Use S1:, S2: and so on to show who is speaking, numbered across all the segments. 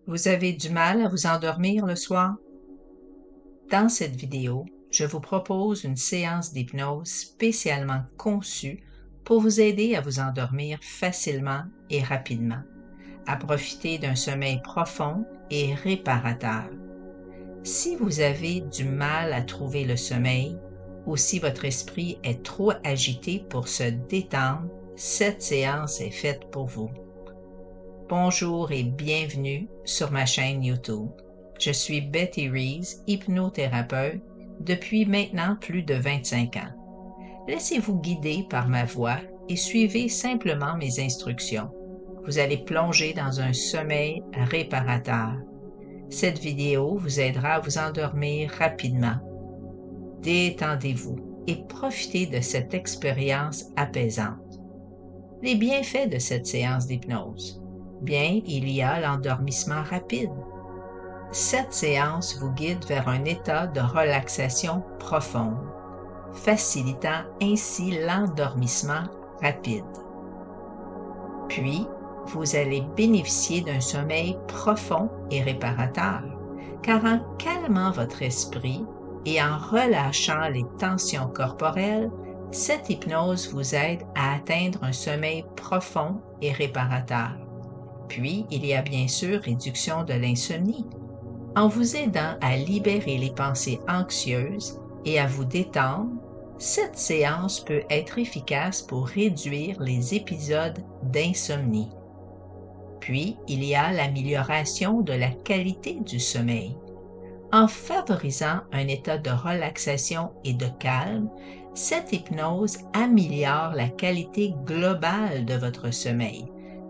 S1: Vous avez du mal à vous endormir le soir? Dans cette vidéo, je vous propose une séance d'hypnose spécialement conçue pour vous aider à vous endormir facilement et rapidement, à profiter d'un sommeil profond et réparateur. Si vous avez du mal à trouver le sommeil ou si votre esprit est trop agité pour se détendre, cette séance est faite pour vous. Bonjour et bienvenue sur ma chaîne YouTube. Je suis Betty Rees, hypnothérapeute depuis maintenant plus de 25 ans. Laissez-vous guider par ma voix et suivez simplement mes instructions. Vous allez plonger dans un sommeil réparateur. Cette vidéo vous aidera à vous endormir rapidement. Détendez-vous et profitez de cette expérience apaisante. Les bienfaits de cette séance d'hypnose. Bien, il y a l'endormissement rapide. Cette séance vous guide vers un état de relaxation profonde, facilitant ainsi l'endormissement rapide. Puis, vous allez bénéficier d'un sommeil profond et réparateur, car en calmant votre esprit et en relâchant les tensions corporelles, cette hypnose vous aide à atteindre un sommeil profond et réparateur. Puis, il y a bien sûr réduction de l'insomnie. En vous aidant à libérer les pensées anxieuses et à vous détendre, cette séance peut être efficace pour réduire les épisodes d'insomnie. Puis, il y a l'amélioration de la qualité du sommeil. En favorisant un état de relaxation et de calme, cette hypnose améliore la qualité globale de votre sommeil,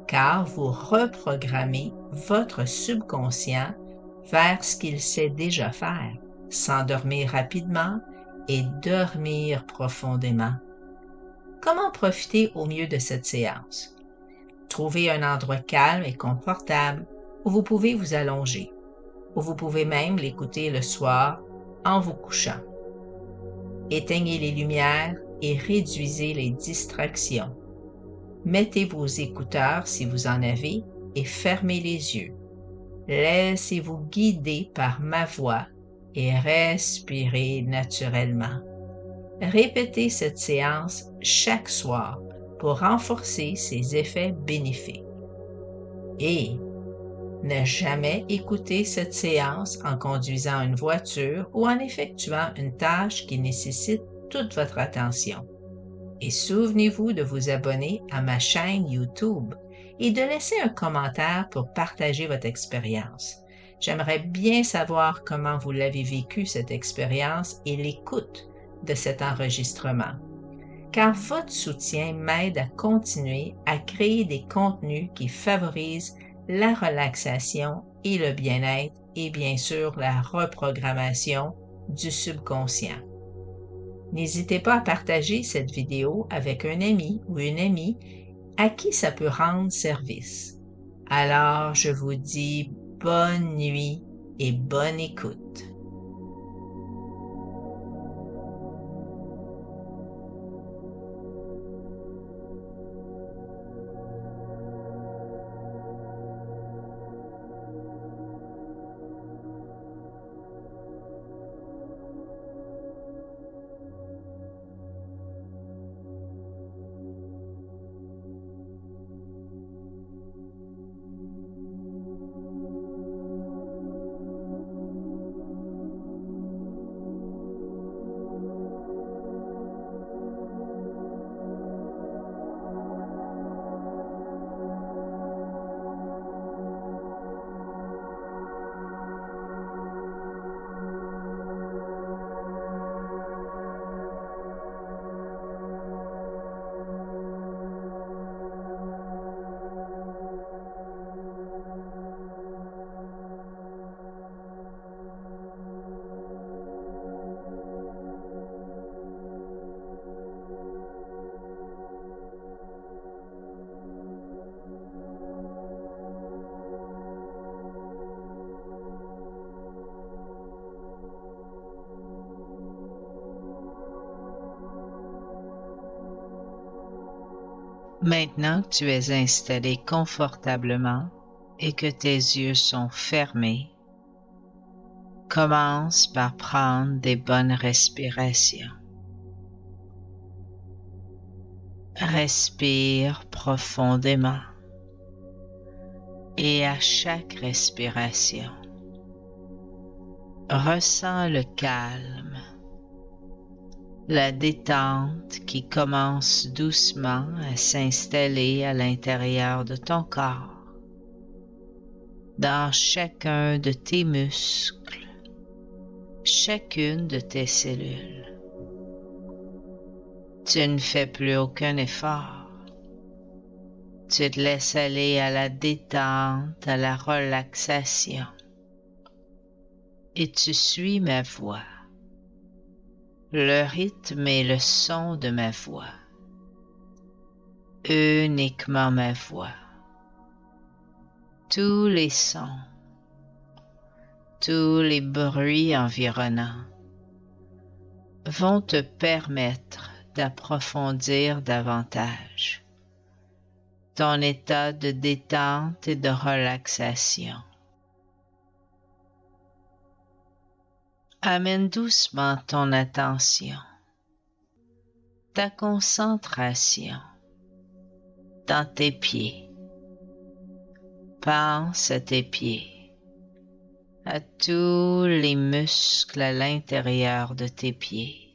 S1: car vous reprogrammez votre subconscient vers ce qu'il sait déjà faire, s'endormir rapidement et dormir profondément. Comment profiter au mieux de cette séance? Trouvez un endroit calme et confortable où vous pouvez vous allonger, où vous pouvez même l'écouter le soir en vous couchant. Éteignez les lumières et réduisez les distractions. Mettez vos écouteurs si vous en avez et fermez les yeux. Laissez-vous guider par ma voix et respirez naturellement. Répétez cette séance chaque soir pour renforcer ses effets bénéfiques. Et ne jamais écouter cette séance en conduisant une voiture ou en effectuant une tâche qui nécessite toute votre attention. Et souvenez-vous de vous abonner à ma chaîne YouTube et de laisser un commentaire pour partager votre expérience. J'aimerais bien savoir comment vous l'avez vécu cette expérience et l'écoute de cet enregistrement, car votre soutien m'aide à continuer à créer des contenus qui favorisent la relaxation et le bien-être et bien sûr la reprogrammation du subconscient. N'hésitez pas à partager cette vidéo avec un ami ou une amie à qui ça peut rendre service. Alors, je vous dis bonne nuit et bonne écoute. Maintenant que tu es installé confortablement,
S2: et que tes yeux sont fermés, commence par prendre des bonnes respirations. Respire profondément et à chaque respiration, ressens le calme, la détente qui commence doucement à s'installer à l'intérieur de ton corps, dans chacun de tes muscles, chacune de tes cellules. Tu ne fais plus aucun effort. Tu te laisses aller à la détente, à la relaxation. Et tu suis ma voix, le rythme et le son de ma voix, uniquement ma voix. Tous les sons, tous les bruits environnants vont te permettre d'approfondir davantage ton état de détente et de relaxation. Amène doucement ton attention, ta concentration dans tes pieds. Pense à tes pieds, à tous les muscles à l'intérieur de tes pieds.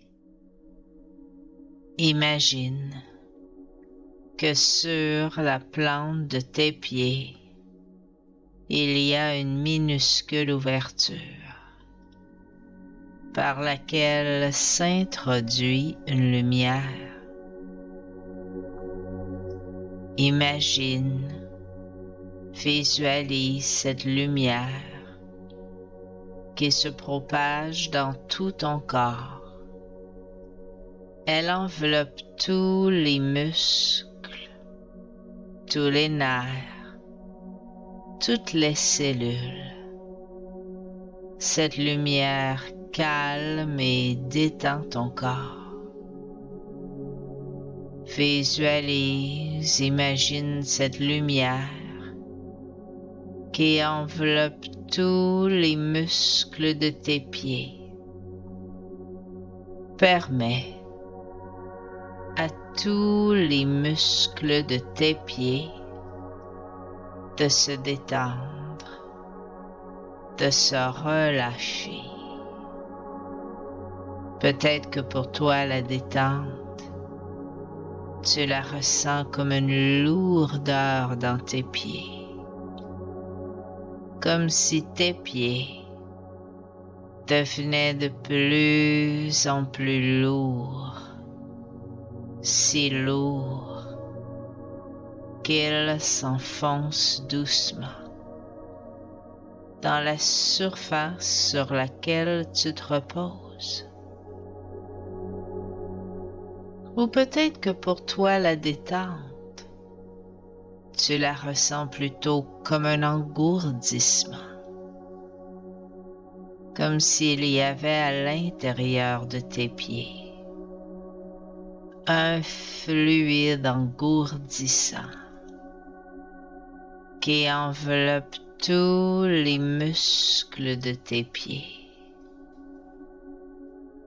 S2: Imagine que sur la plante de tes pieds, il y a une minuscule ouverture par laquelle s'introduit une lumière. Imagine, visualise cette lumière qui se propage dans tout ton corps. Elle enveloppe tous les muscles, tous les nerfs, toutes les cellules. Cette lumière calme et détend ton corps. Visualise, imagine cette lumière qui enveloppe tous les muscles de tes pieds. Permets à tous les muscles de tes pieds de se détendre, de se relâcher. Peut-être que pour toi la détente, tu la ressens comme une lourdeur dans tes pieds, comme si tes pieds devenaient de plus en plus lourds, si lourds qu'ils s'enfoncent doucement dans la surface sur laquelle tu te reposes. Ou peut-être que pour toi la détente, tu la ressens plutôt comme un engourdissement, comme s'il y avait à l'intérieur de tes pieds un fluide engourdissant qui enveloppe tous les muscles de tes pieds,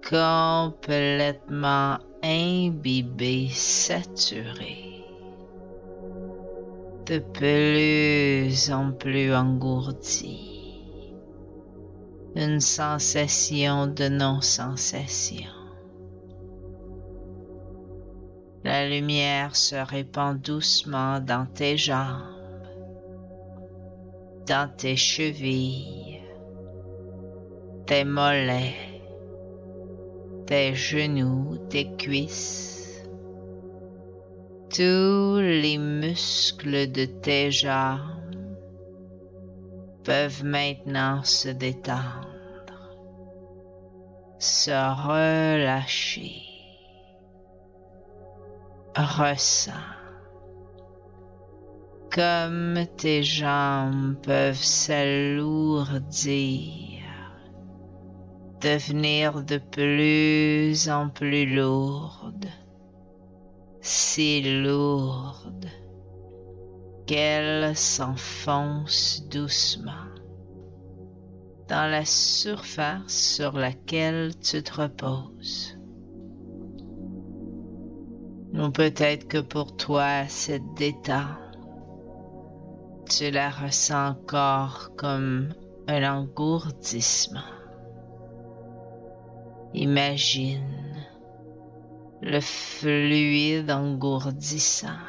S2: complètement imbibé, saturé, de plus en plus engourdi, une sensation de non-sensation. La lumière se répand doucement dans tes jambes, dans tes chevilles, tes mollets, tes genoux, tes cuisses. Tous les muscles de tes jambes peuvent maintenant se détendre, se relâcher. Ressens comme tes jambes peuvent s'alourdir, devenir de plus en plus lourdes, si lourdes qu'elle s'enfonce doucement dans la surface sur laquelle tu te reposes. Ou peut-être que pour toi, cette détente, tu la ressens encore comme un engourdissement. Imagine le fluide engourdissant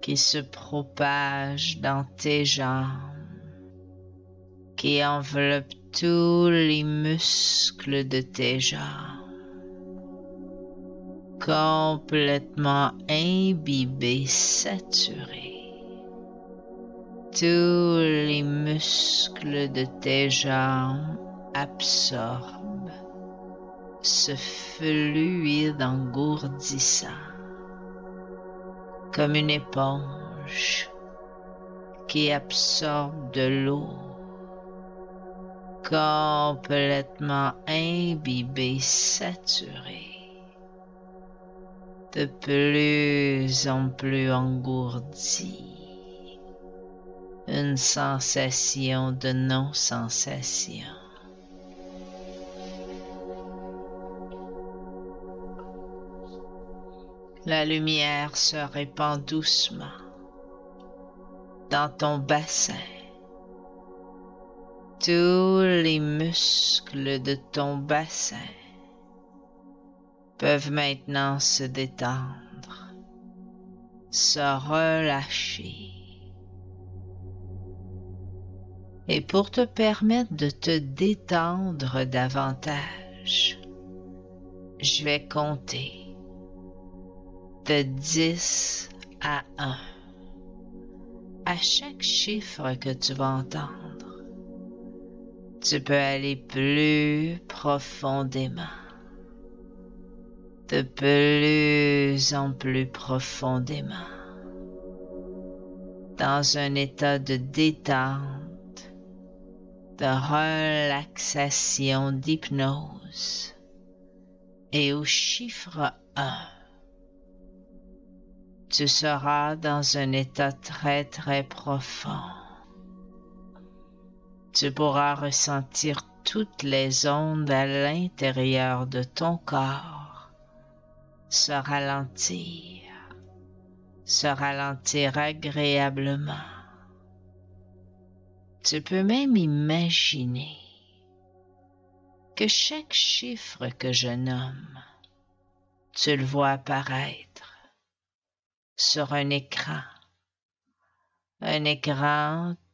S2: qui se propage dans tes jambes, qui enveloppe tous les muscles de tes jambes, complètement imbibé, saturé. Tous les muscles de tes jambes absorbent ce fluide engourdissant comme une éponge qui absorbe de l'eau, complètement imbibé, saturé, de plus en plus engourdi. Une sensation de non-sensation. La lumière se répand doucement dans ton bassin. Tous les muscles de ton bassin peuvent maintenant se détendre, se relâcher. Et pour te permettre de te détendre davantage, je vais compter de 10 à 1. À chaque chiffre que tu vas entendre, tu peux aller plus profondément, de plus en plus profondément, dans un état de détente, de relaxation, d'hypnose. Et au chiffre 1, tu seras dans un état très très profond. Tu pourras ressentir toutes les ondes à l'intérieur de ton corps se ralentir agréablement. Tu peux même imaginer que chaque chiffre que je nomme, tu le vois apparaître sur un écran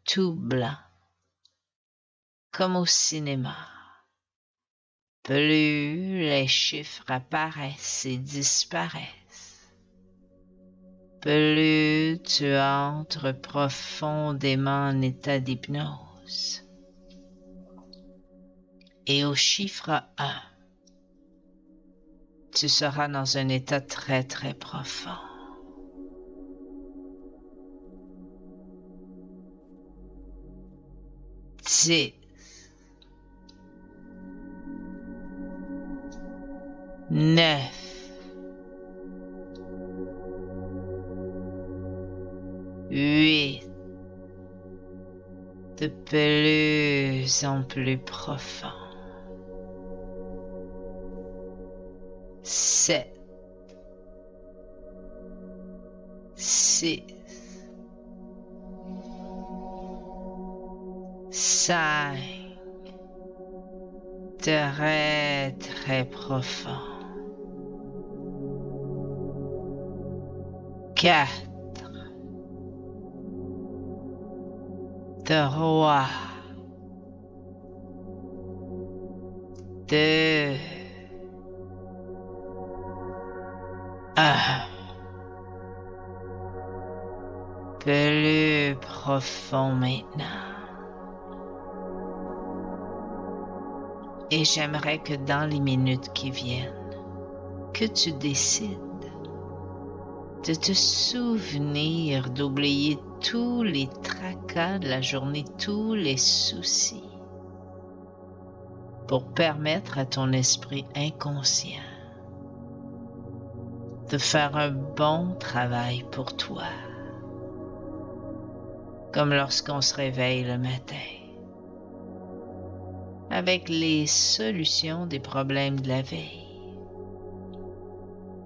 S2: tout blanc, comme au cinéma. Plus les chiffres apparaissent et disparaissent, plus tu entres profondément en état d'hypnose. Et au chiffre 1, tu seras dans un état très très profond. 10, 9, 8, de plus en plus profond. 7, 6, 5, très très profond. 4, 3, 2, 1. Plus profond maintenant. Et j'aimerais que dans les minutes qui viennent, que tu décides de te souvenir d'oublier tous les tracas de la journée, tous les soucis, pour permettre à ton esprit inconscient de faire un bon travail pour toi. comme lorsqu'on se réveille le matin, avec les solutions des problèmes de la veille,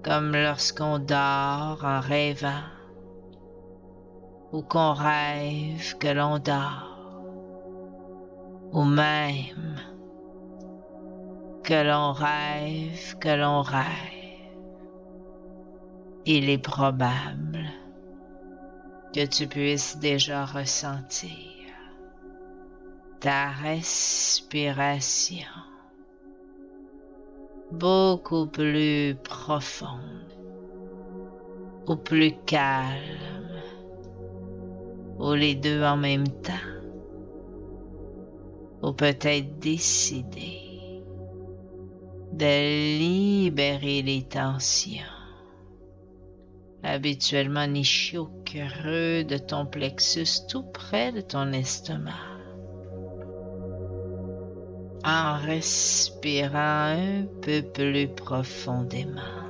S2: comme lorsqu'on dort en rêvant, ou qu'on rêve que l'on dort, ou même que l'on rêve que l'on rêve. Il est probable que tu puisses déjà ressentir ta respiration beaucoup plus profonde ou plus calme, ou les deux en même temps, ou peut-être décider de libérer les tensions habituellement nichées au creux de ton plexus tout près de ton estomac, en respirant un peu plus profondément.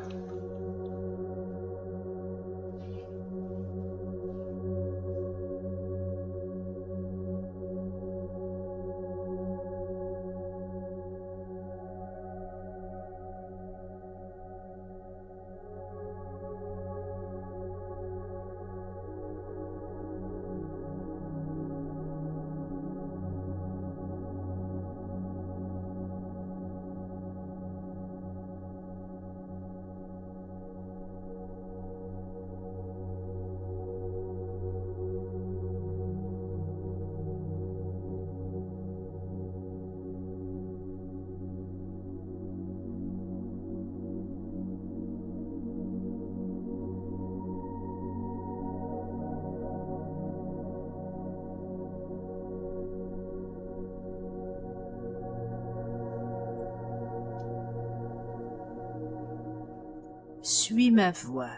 S2: Suis ma voix.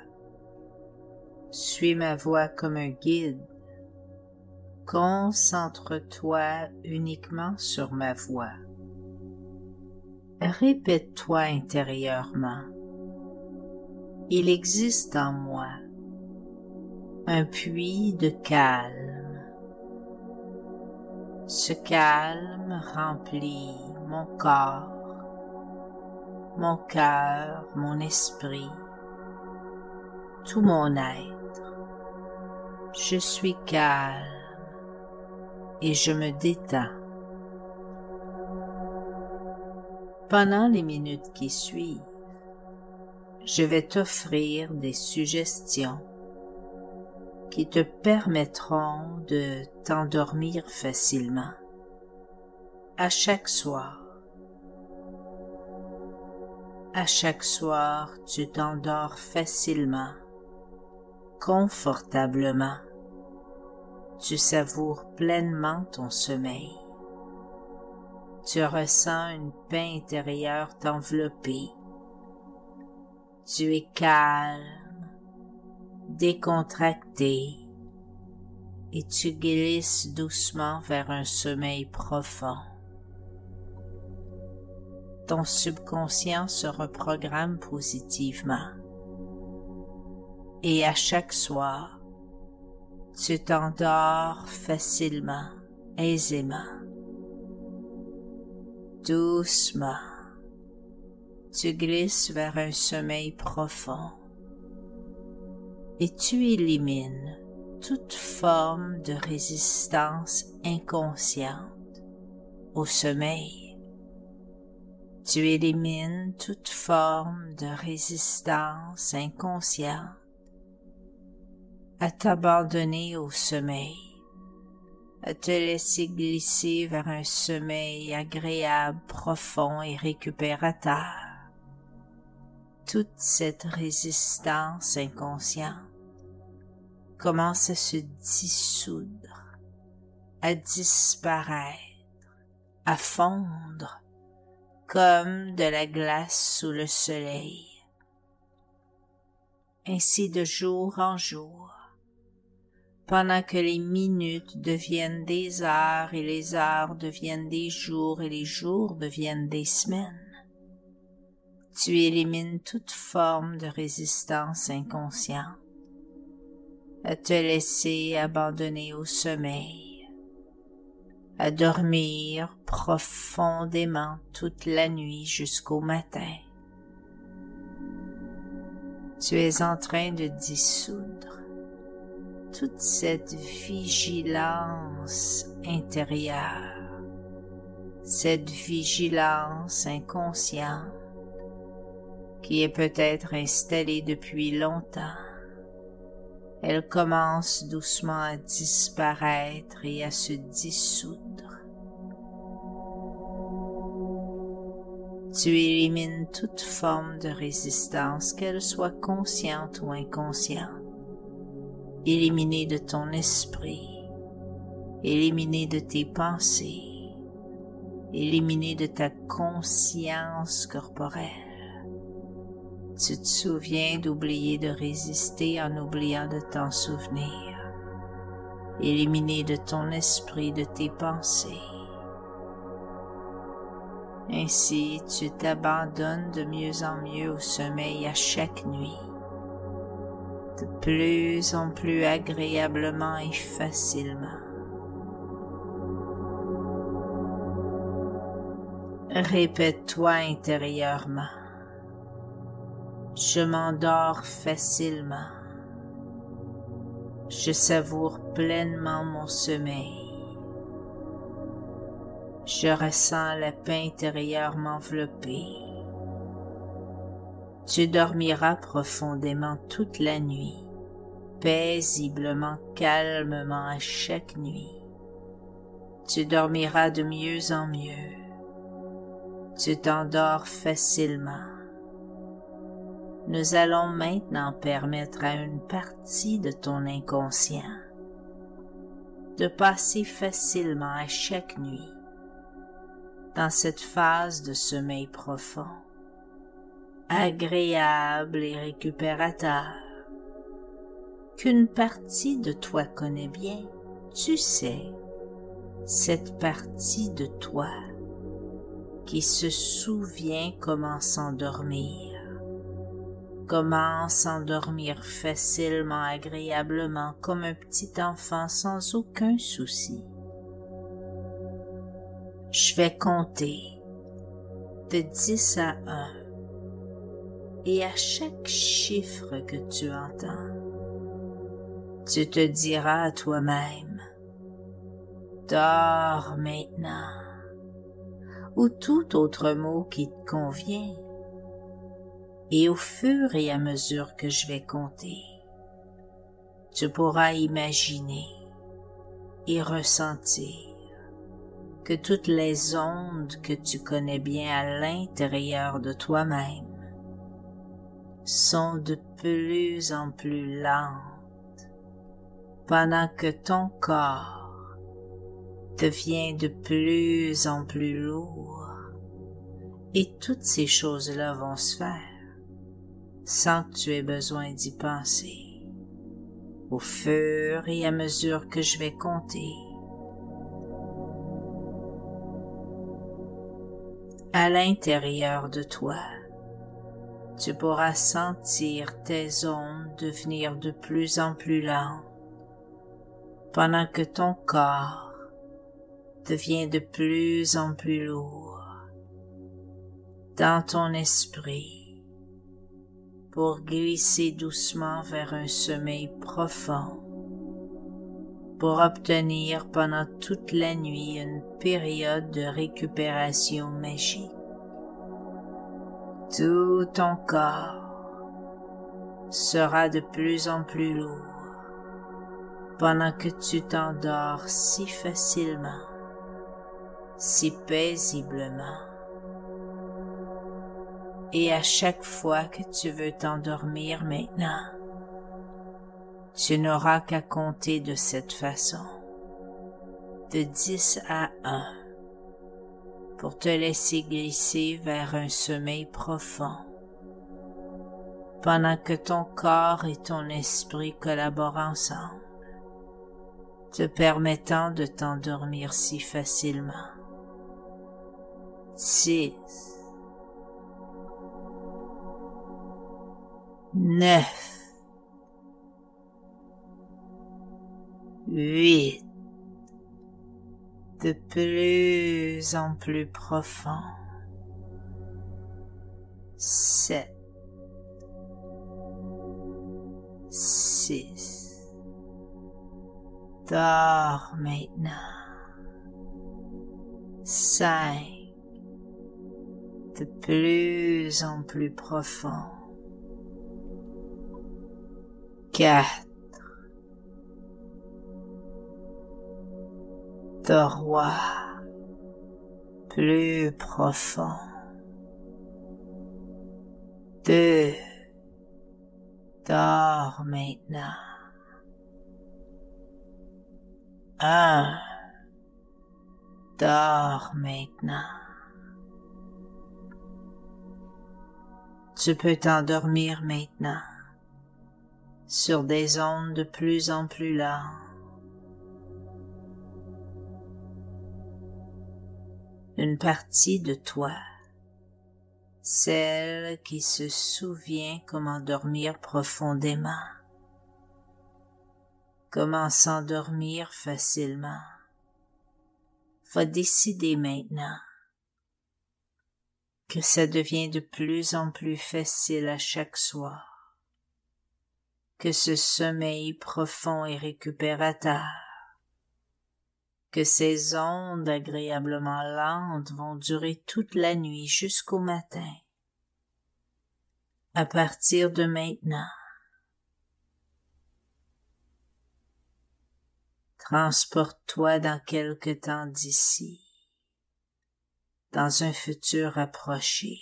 S2: Suis ma voix comme un guide. Concentre-toi uniquement sur ma voix. Répète-toi intérieurement. Il existe en moi un puits de calme. Ce calme remplit mon corps, mon cœur, mon esprit, tout mon être. Je suis calme et je me détends. Pendant les minutes qui suivent, je vais t'offrir des suggestions qui te permettront de t'endormir facilement à chaque soir. À chaque soir, tu t'endors facilement, confortablement. Tu savoures pleinement ton sommeil. Tu ressens une paix intérieure t'envelopper. Tu es calme, décontracté, et tu glisses doucement vers un sommeil profond. Ton subconscient se reprogramme positivement. Et à chaque soir, tu t'endors facilement, aisément. Doucement, tu glisses vers un sommeil profond et tu élimines toute forme de résistance inconsciente au sommeil. Tu élimines toute forme de résistance inconsciente à t'abandonner au sommeil, à te laisser glisser vers un sommeil agréable, profond et récupérateur. Toute cette résistance inconsciente commence à se dissoudre, à disparaître, à fondre comme de la glace sous le soleil. Ainsi de jour en jour, pendant que les minutes deviennent des heures et les heures deviennent des jours et les jours deviennent des semaines, tu élimines toute forme de résistance inconsciente à te laisser abandonner au sommeil, à dormir profondément toute la nuit jusqu'au matin. Tu es en train de dissoudre toute cette vigilance intérieure, cette vigilance inconsciente qui est peut-être installée depuis longtemps. Elle commence doucement à disparaître et à se dissoudre. Tu élimines toute forme de résistance, qu'elle soit consciente ou inconsciente. Éliminée de ton esprit, éliminée de tes pensées, éliminée de ta conscience corporelle. Tu te souviens d'oublier de résister en oubliant de t'en souvenir. Éliminer de ton esprit, de tes pensées. Ainsi, tu t'abandonnes de mieux en mieux au sommeil à chaque nuit, de plus en plus agréablement et facilement. Répète-toi intérieurement. Je m'endors facilement. Je savoure pleinement mon sommeil. Je ressens la paix intérieure m'envelopper. Tu dormiras profondément toute la nuit, paisiblement, calmement à chaque nuit. Tu dormiras de mieux en mieux. Tu t'endors facilement. Nous allons maintenant permettre à une partie de ton inconscient de passer facilement à chaque nuit dans cette phase de sommeil profond, agréable et récupérateur, qu'une partie de toi connaît bien. Tu sais, cette partie de toi qui se souvient comment s'endormir, comment s'endormir facilement, agréablement, comme un petit enfant sans aucun souci. Je vais compter de 10 à 1 et à chaque chiffre que tu entends, tu te diras à toi-même « Dors maintenant » ou tout autre mot qui te convient. Et au fur et à mesure que je vais compter, tu pourras imaginer et ressentir que toutes les ondes que tu connais bien à l'intérieur de toi-même sont de plus en plus lentes, pendant que ton corps devient de plus en plus lourd, et toutes ces choses-là vont se faire sans que tu aies besoin d'y penser. Au fur et à mesure que je vais compter, à l'intérieur de toi, tu pourras sentir tes ondes devenir de plus en plus lentes, pendant que ton corps devient de plus en plus lourd. Dans ton esprit, pour glisser doucement vers un sommeil profond, pour obtenir pendant toute la nuit une période de récupération magique. Tout ton corps sera de plus en plus lourd pendant que tu t'endors si facilement, si paisiblement. Et à chaque fois que tu veux t'endormir maintenant, tu n'auras qu'à compter de cette façon, de 10 à 1, pour te laisser glisser vers un sommeil profond, pendant que ton corps et ton esprit collaborent ensemble, te permettant de t'endormir si facilement. 6, 9, 8. De plus en plus profond. 7. 6. Dors maintenant. 5. De plus en plus profond. 4. 3. Plus profond. 2. Dors maintenant. 1. Dors maintenant. Tu peux t'endormir maintenant sur des ondes de plus en plus lentes. Une partie de toi, celle qui se souvient comment dormir profondément, comment s'endormir facilement, va décider maintenant que ça devient de plus en plus facile à chaque soir, que ce sommeil profond et récupérateur, que ces ondes agréablement lentes vont durer toute la nuit jusqu'au matin. À partir de maintenant, transporte-toi dans quelque temps d'ici, dans un futur approché,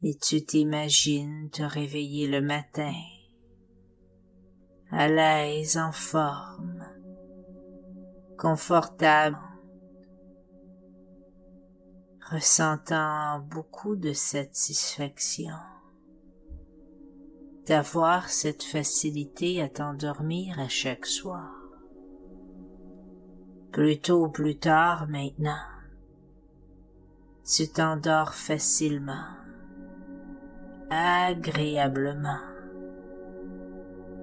S2: et tu t'imagines te réveiller le matin, à l'aise, en forme, confortable, ressentant beaucoup de satisfaction d'avoir cette facilité à t'endormir à chaque soir. Plus tôt ou plus tard maintenant, tu t'endors facilement, agréablement.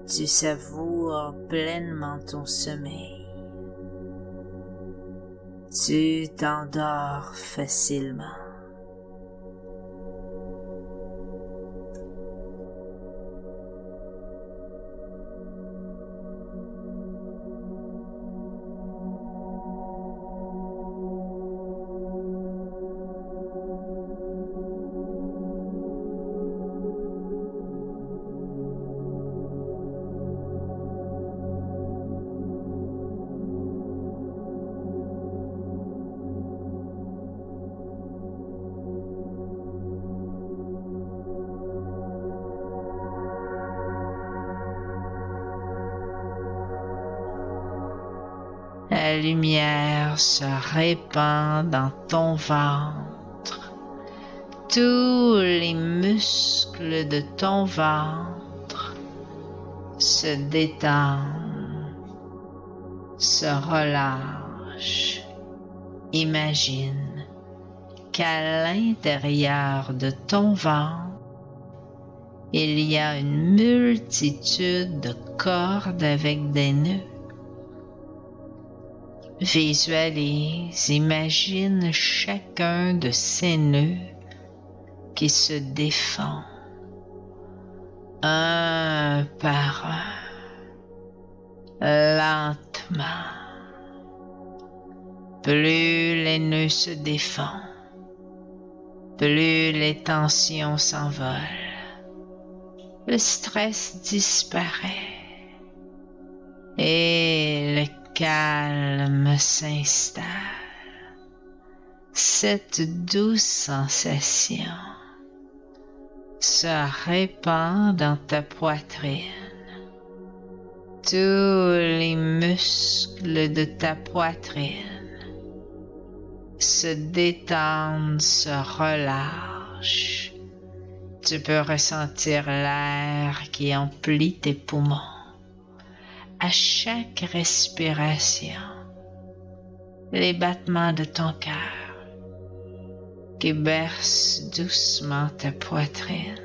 S2: Tu savoures pleinement ton sommeil. Tu t'endors facilement. La lumière se répand dans ton ventre. Tous les muscles de ton ventre se détendent, se relâchent. Imagine qu'à l'intérieur de ton ventre, il y a une multitude de cordes avec des nœuds. Visualise, imagine chacun de ces nœuds qui se défont un par un, lentement. Plus les nœuds se défont, plus les tensions s'envolent, le stress disparaît et le calme s'installe. Cette douce sensation se répand dans ta poitrine. Tous les muscles de ta poitrine se détendent, se relâchent. Tu peux ressentir l'air qui emplit tes poumons. À chaque respiration, les battements de ton cœur qui bercent doucement ta poitrine.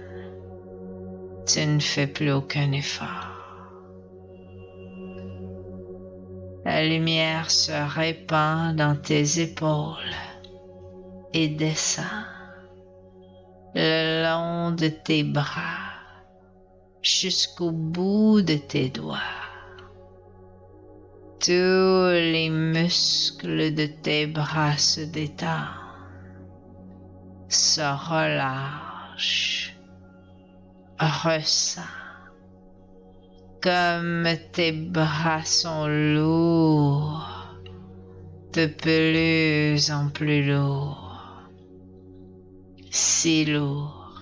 S2: Tu ne fais plus aucun effort. La lumière se répand dans tes épaules et descend le long de tes bras jusqu'au bout de tes doigts. Tous les muscles de tes bras se détendent, se relâchent, ressent comme tes bras sont lourds, de plus en plus lourds, si lourds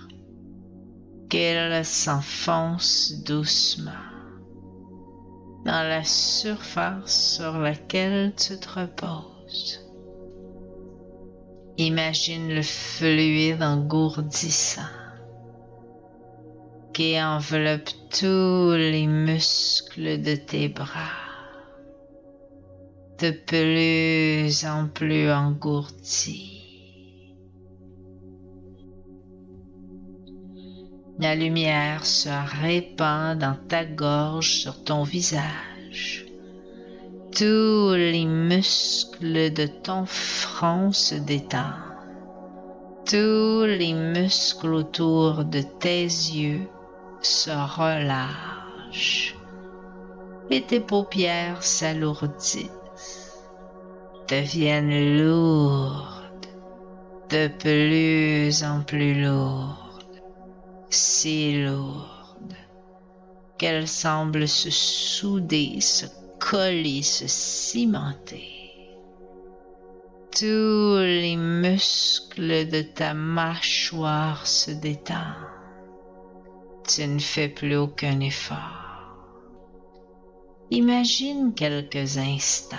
S2: qu'ils s'enfoncent doucement dans la surface sur laquelle tu te reposes. Imagine le fluide engourdissant qui enveloppe tous les muscles de tes bras, de plus en plus engourdis. La lumière se répand dans ta gorge, sur ton visage. Tous les muscles de ton front se détendent. Tous les muscles autour de tes yeux se relâchent et tes paupières s'alourdissent, deviennent lourdes, de plus en plus lourdes, si lourdes qu'elles semblent se souder, se coller, se cimenter. Tous les muscles de ta mâchoire se détendent. Tu ne fais plus aucun effort. Imagine quelques instants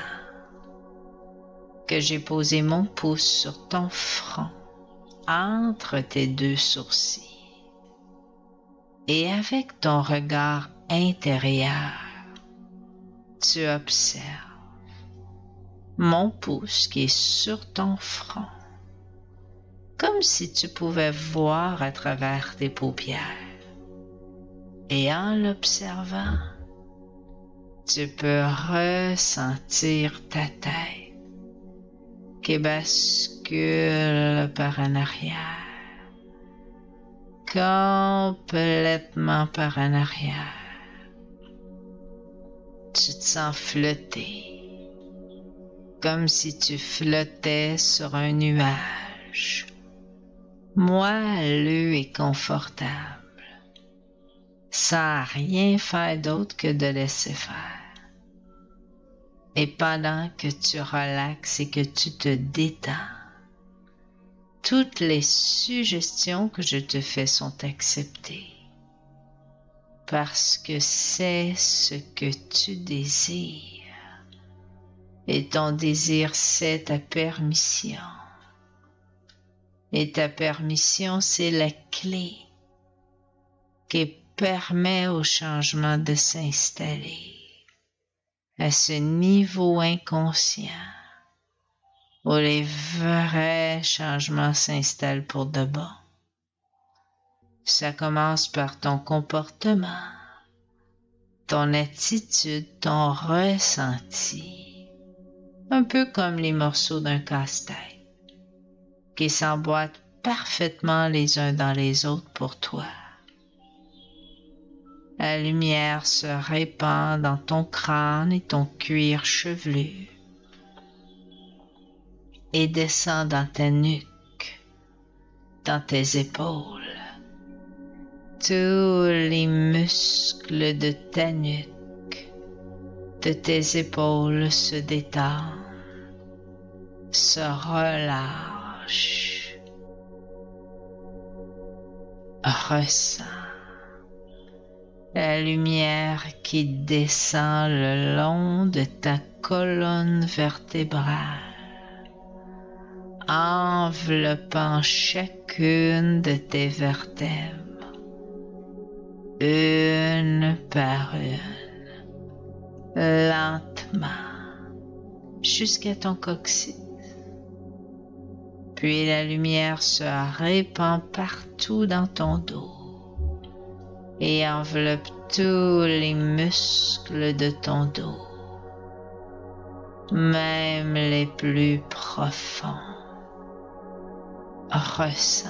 S2: que j'ai posé mon pouce sur ton front, entre tes deux sourcils, et avec ton regard intérieur, tu observes mon pouce qui est sur ton front, comme si tu pouvais voir à travers tes paupières. Et en l'observant, tu peux ressentir ta tête qui bascule par en arrière, complètement par en arrière. Tu te sens flotter, comme si tu flottais sur un nuage, moelleux et confortable, sans rien faire d'autre que de laisser faire. Et pendant que tu relaxes et que tu te détends, toutes les suggestions que je te fais sont acceptées, parce que c'est ce que tu désires. Et ton désir, c'est ta permission. Et ta permission, c'est la clé qui permet au changement de s'installer à ce niveau inconscient où les vrais changements s'installent pour de bon. Ça commence par ton comportement, ton attitude, ton ressenti, un peu comme les morceaux d'un casse-tête qui s'emboîtent parfaitement les uns dans les autres pour toi. La lumière se répand dans ton crâne et ton cuir chevelu et descend dans ta nuque, dans tes épaules. Tous les muscles de ta nuque, de tes épaules se détendent, se relâchent, ressens la lumière qui descend le long de ta colonne vertébrale, enveloppant chacune de tes vertèbres, une par une, lentement, jusqu'à ton coccyx. Puis la lumière se répand partout dans ton dos et enveloppe tous les muscles de ton dos. même les plus profonds. Ressens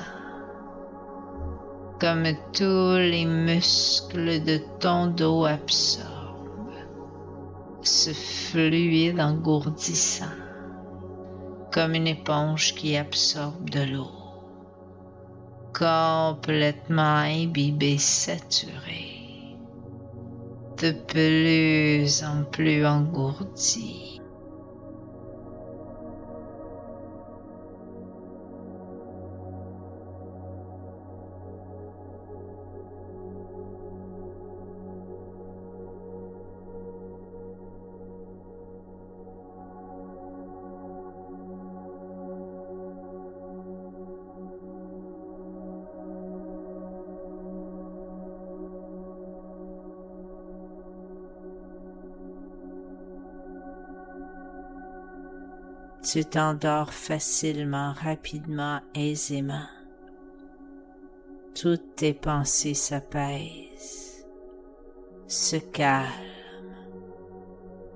S2: comme tous les muscles de ton dos absorbent ce fluide engourdissant, comme une éponge qui absorbe de l'eau, complètement imbibé, saturé, de plus en plus engourdi. Tu t'endors facilement, rapidement, aisément. Toutes tes pensées s'apaisent, se calment,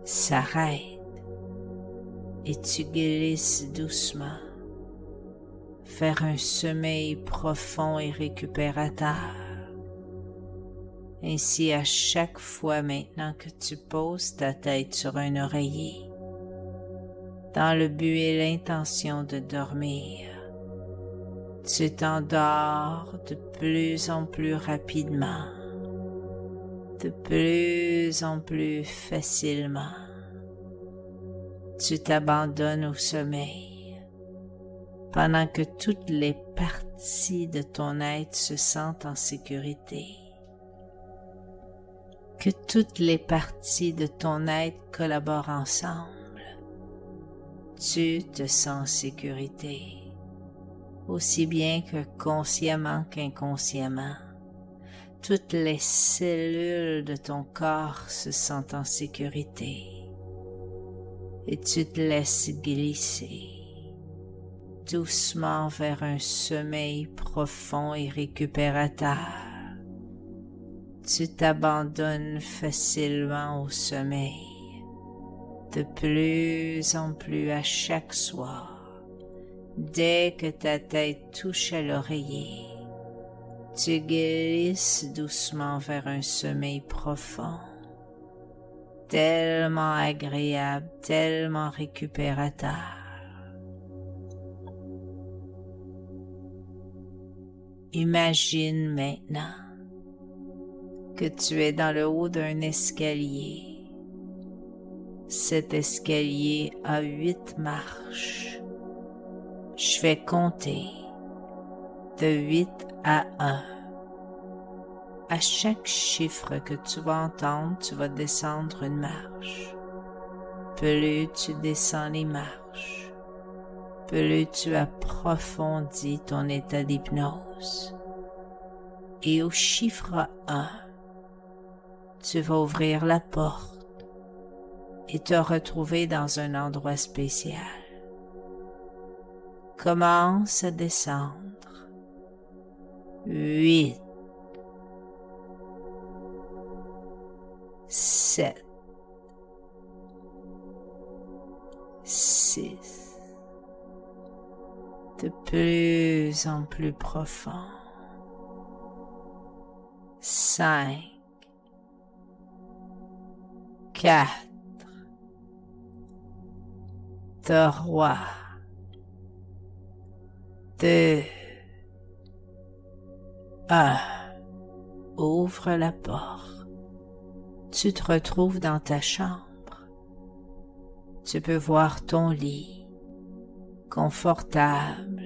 S2: s'arrêtent et tu glisses doucement vers un sommeil profond et récupérateur. Ainsi, à chaque fois maintenant que tu poses ta tête sur un oreiller, dans le but et l'intention de dormir, tu t'endors de plus en plus rapidement, de plus en plus facilement. Tu t'abandonnes au sommeil, pendant que toutes les parties de ton être se sentent en sécurité, que toutes les parties de ton être collaborent ensemble. Tu te sens en sécurité, aussi bien que consciemment qu'inconsciemment. Toutes les cellules de ton corps se sentent en sécurité et tu te laisses glisser doucement vers un sommeil profond et récupérateur. Tu t'abandonnes facilement au sommeil, de plus en plus à chaque soir. Dès que ta tête touche à l'oreiller, tu glisses doucement vers un sommeil profond, tellement agréable, tellement récupérateur. Imagine maintenant que tu es dans le haut d'un escalier. Cet escalier a 8 marches. Je vais compter de 8 à 1. À chaque chiffre que tu vas entendre, tu vas descendre une marche. Plus tu descends les marches, plus tu approfondis ton état d'hypnose. Et au chiffre 1, tu vas ouvrir la porte et te retrouver dans un endroit spécial. Commence à descendre. 8, 7, 6, de plus en plus profond. 5, 4, 3, 2, 1. Ouvre la porte. Tu te retrouves dans ta chambre. Tu peux voir ton lit, confortable,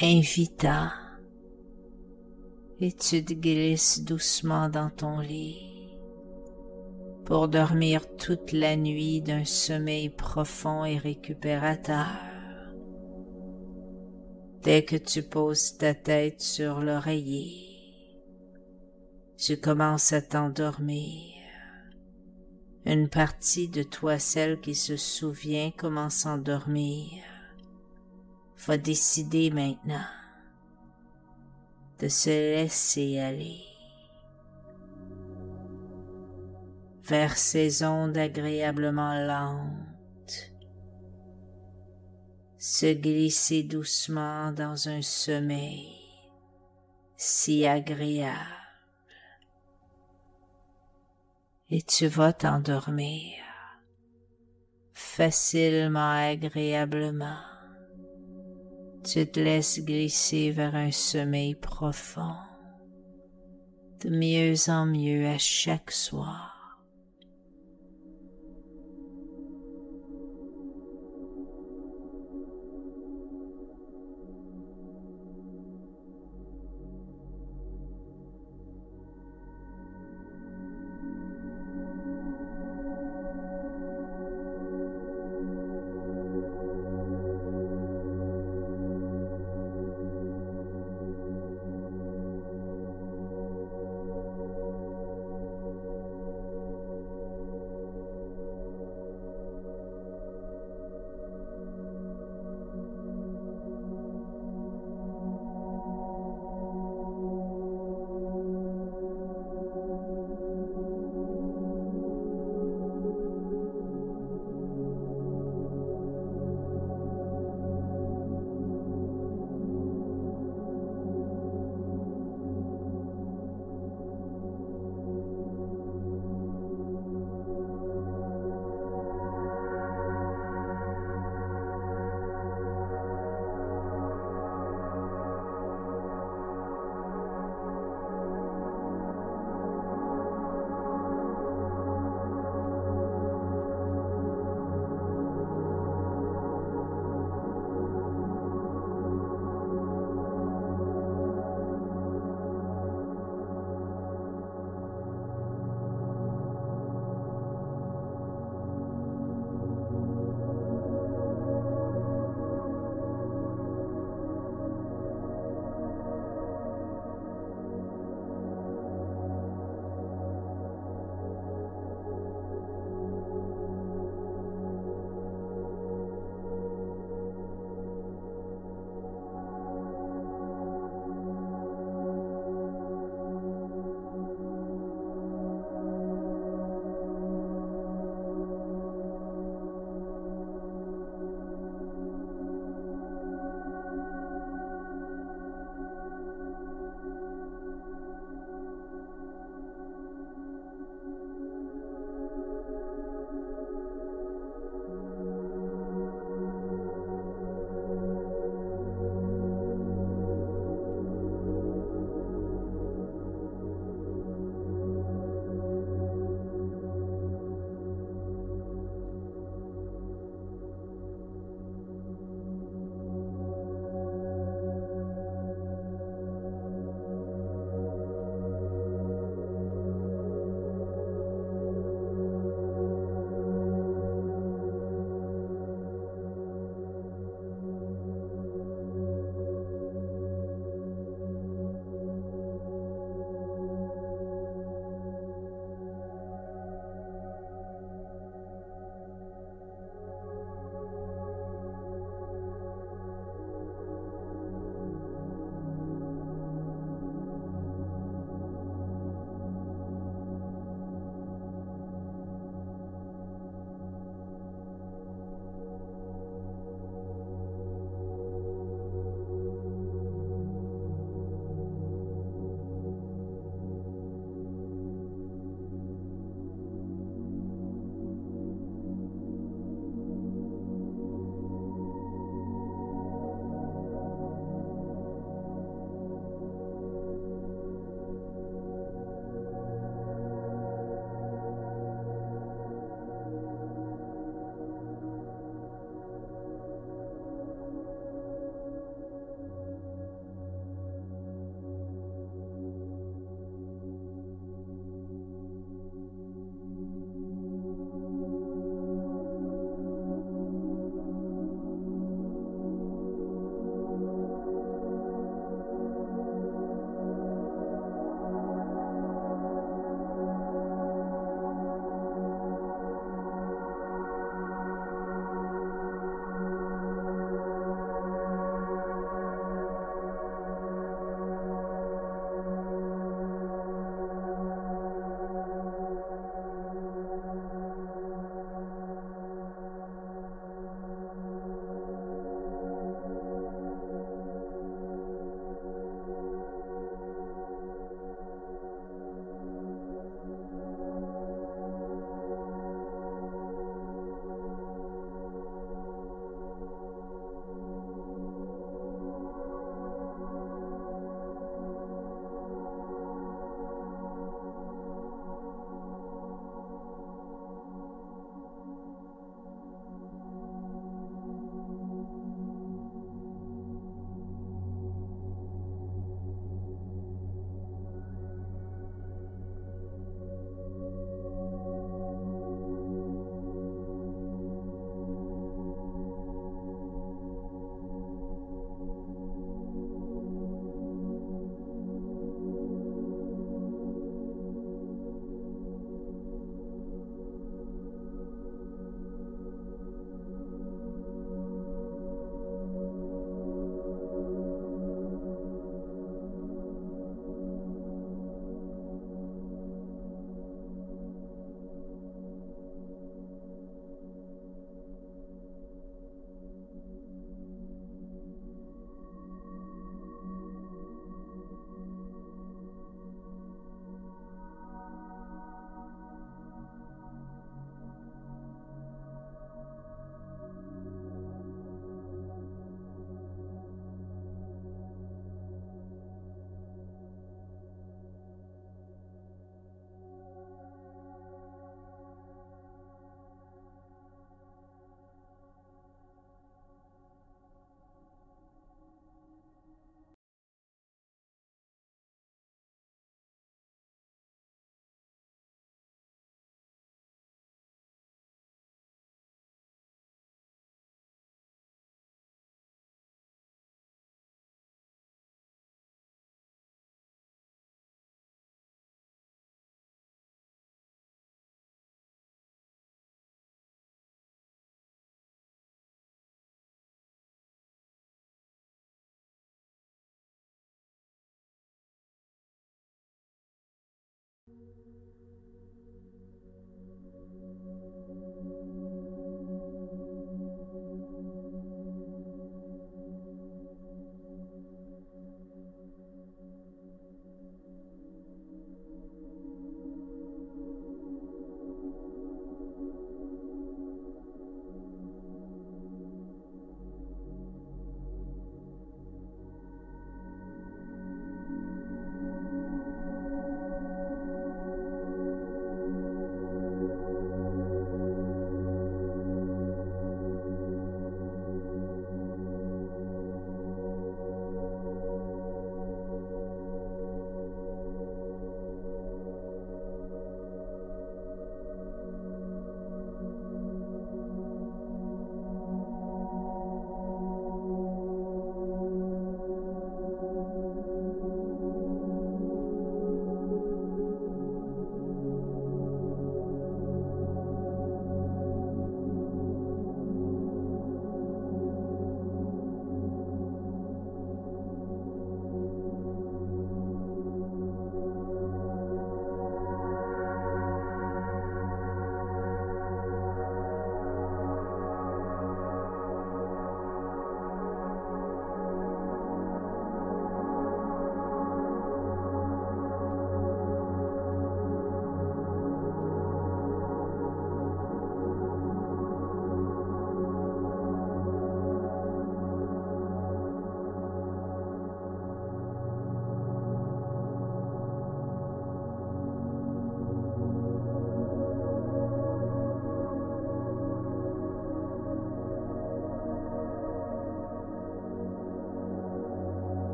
S2: invitant, et tu te glisses doucement dans ton lit pour dormir toute la nuit d'un sommeil profond et récupérateur. Dès que tu poses ta tête sur l'oreiller, tu commences à t'endormir. Une partie de toi, celle qui se souvient comment s'endormir, va décider maintenant de se laisser aller vers ces ondes agréablement lentes, se glisser doucement dans un sommeil si agréable. Et tu vas t'endormir facilement, agréablement. Tu te laisses glisser vers un sommeil profond, de mieux en mieux à chaque soir.